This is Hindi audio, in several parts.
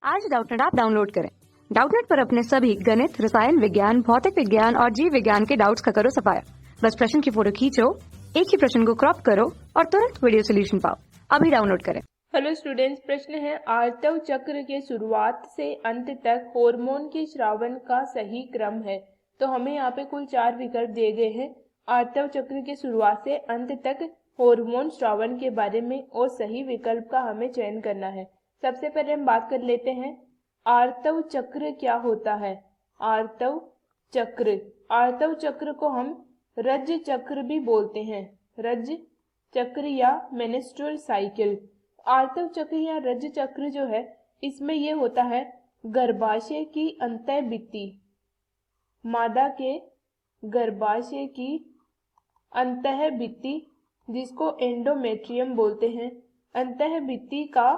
आज डाउटनेट ऐप डाउनलोड करें। डाउटनेट पर अपने सभी गणित, रसायन विज्ञान, भौतिक विज्ञान और जीव विज्ञान के डाउट्स का करो सफाया। बस प्रश्न की फोटो खींचो, एक ही प्रश्न को क्रॉप करो और तुरंत वीडियो सोल्यूशन पाओ। अभी डाउनलोड करें। हेलो स्टूडेंट्स, प्रश्न है आर्तव चक्र के शुरुआत से अंत तक हार्मोन के स्रावन का सही क्रम है। तो हमें यहाँ पे कुल 4 विकल्प दिए गए हैं आर्तव चक्र के शुरुआत से अंत तक हार्मोन स्रावन के बारे में, और सही विकल्प का हमें चयन करना है। सबसे पहले हम बात कर लेते हैं आर्तव चक्र क्या होता है। आर्तव चक्र को हम रज चक्र भी बोलते हैं। रज चक्र या मेंस्ट्रुअल साइकिल। आर्तव चक्र या रज चक्र जो है, इसमें ये होता है गर्भाशय की अंतःभित्ति, मादा के गर्भाशय की अंतःभित्ति जिसको एंडोमेट्रियम बोलते हैं, अंतःभित्ति का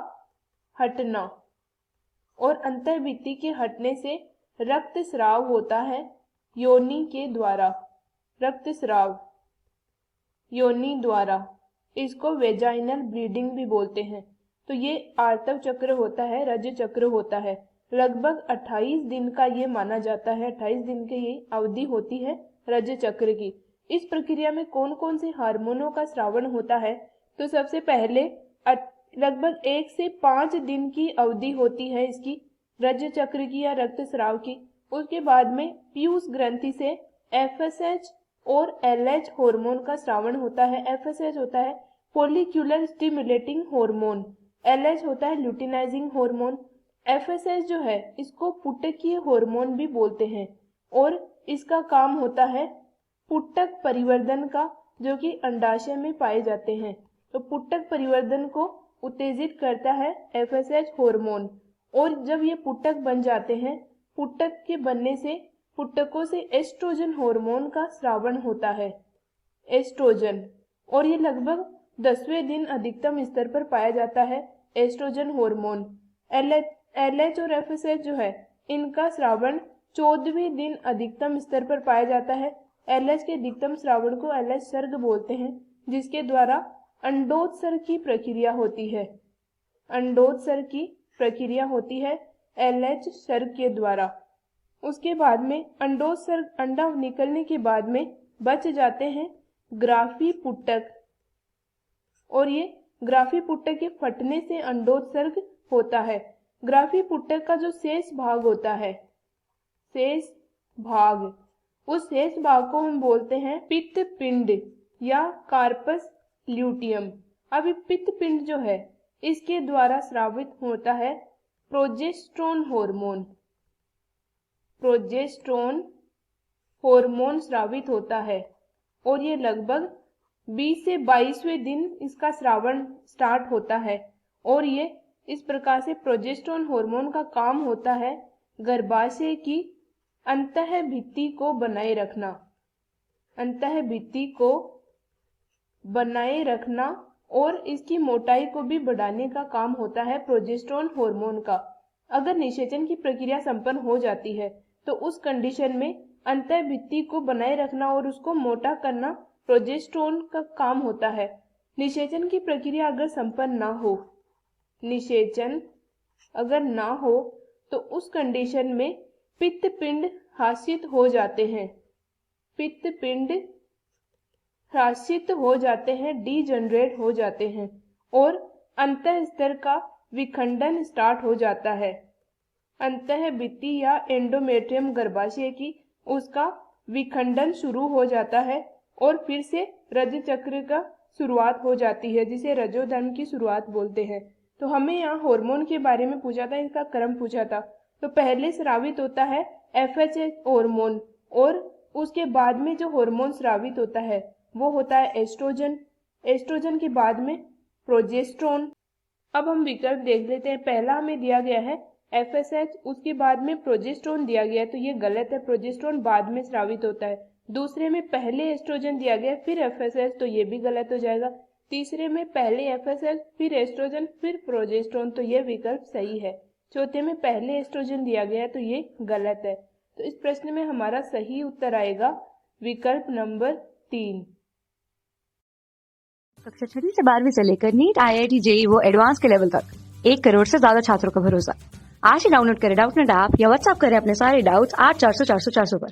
हटना, और अंतःभित्ति के हटने से रक्तस्राव होता है योनि के द्वारा। रक्तस्राव योनि द्वारा, इसको वेजाइनल ब्लीडिंग भी बोलते हैं। तो ये आर्तव चक्र होता है, रज चक्र होता है। लगभग 28 दिन का ये माना जाता है, 28 दिन की ये अवधि होती है रज चक्र की। इस प्रक्रिया में कौन कौन से हार्मोनों का स्रावन होता है? तो सबसे पहले लगभग 1 से 5 दिन की अवधि होती है इसकी, रज चक्र की या रक्तस्राव की। उसके बाद में पीयूष ग्रंथि से FSH और LH हार्मोन का स्रावन होता है। FSH होता है फॉलिक्यूलर स्टिमुलेटिंग हार्मोन, LH होता है ल्यूटिनाइजिंग हार्मोन। FSH जो है इसको पुटकीय हार्मोन भी बोलते हैं, और इसका काम होता है पुटक परिवर्धन का, जो कि अंडाशय में पाए जाते हैं। तो पुटक परिवर्धन को उत्तेजित करता है FSH हार्मोन, और जब ये पुटक बन जाते हैं, पुटक के बनने से पुटकों से एस्ट्रोजन हार्मोन का स्रावन होता है, एस्ट्रोजन, और ये लगभग 10वें दिन अधिकतम स्तर पर पाया जाता है एस्ट्रोजन हार्मोन। LH और FSH जो है इनका स्रावन 14वें दिन अधिकतम स्तर पर पाया जाता है। LH के अधिकतम स्रावन को LH सर्ग बोलते हैं, जिसके द्वारा अंडोत्सर्ग की प्रक्रिया होती है। अंडोत्सर्ग की प्रक्रिया होती है LH सर्ग के द्वारा। उसके बाद में अंडोत्सर्ग, अंडा निकलने के बाद में बच जाते हैं ग्राफी पुटक, और ये ग्राफी पुटक के फटने से अंडोत्सर्ग होता है। ग्राफी पुटक का जो शेष भाग होता है, शेष भाग, उस शेष भाग को हम बोलते हैं पित्त पिंड या कार्पस ल्यूटियम। अब ये पित्त पिंड जो है इसके द्वारा स्रावित होता है प्रोजेस्टेरोन हार्मोन। प्रोजेस्टेरोन हार्मोन स्रावित होता है, और ये लगभग 20 से 22वें दिन इसका स्रावन स्टार्ट होता है। और ये इस प्रकार से प्रोजेस्टेरोन हार्मोन का काम होता है गर्भाशय की अंतःभित्ति को बनाए रखना, अंतःभित्ति को बनाए रखना, और इसकी मोटाई को भी बढ़ाने का काम होता है प्रोजेस्टेरोन हार्मोन का। अगर निषेचन की प्रक्रिया संपन्न हो जाती है तो उस कंडीशन में अंतःभित्ति को बनाए रखना और उसको मोटा करना प्रोजेस्टेरोन का काम होता है। निषेचन की प्रक्रिया अगर संपन्न ना हो, निषेचन अगर ना हो, तो उस कंडीशन में पित्त पिंड ह्रासित हो जाते हैं, पित्त पिंड ह्रासित हो जाते हैं, डीजनरेट हो जाते हैं, और अंतःस्तर का विखंडन स्टार्ट हो जाता है। अंतःभित्ति या एंडोमेट्रियम गर्भाशय की, उसका विखंडन शुरू हो जाता है, और फिर से रज चक्र का शुरुआत हो जाती है, जिसे रजोधर्म की शुरुआत बोलते हैं। तो हमें यहाँ हार्मोन के बारे में पूछा था, इसका क्रम पूछा था। तो पहले स्रावित होता है FSH हार्मोन, और उसके बाद में जो हार्मोन स्रावित होता है वो होता है एस्ट्रोजन। एस्ट्रोजन के बाद में प्रोजेस्टेरोन। अब हम विकल्प देख लेते हैं। पहला हमें दिया गया है FSH, उसके बाद में प्रोजेस्टेरोन दिया गया है, तो ये गलत है, प्रोजेस्टेरोन बाद में स्रावित होता है। दूसरे में पहले एस्ट्रोजन दिया गया फिर FSH, तो ये भी गलत हो जाएगा। तीसरे में पहले FSH फिर एस्ट्रोजन फिर प्रोजेस्टेरोन, तो ये विकल्प सही है। चौथे में पहले एस्ट्रोजन दिया गया है, तो ये गलत है। तो इस प्रश्न में हमारा सही उत्तर आएगा विकल्प नंबर 3। कक्षा 6 से 12वीं से लेकर नीट, IIT, JEE वो एडवांस के लेवल तक 1 करोड़ से ज्यादा छात्रों का भरोसा। आज ही डाउनलोड करें डाउटनेट ऐप या व्हाट्सएप करें अपने सारे डाउट्स 8400 400 400 पर।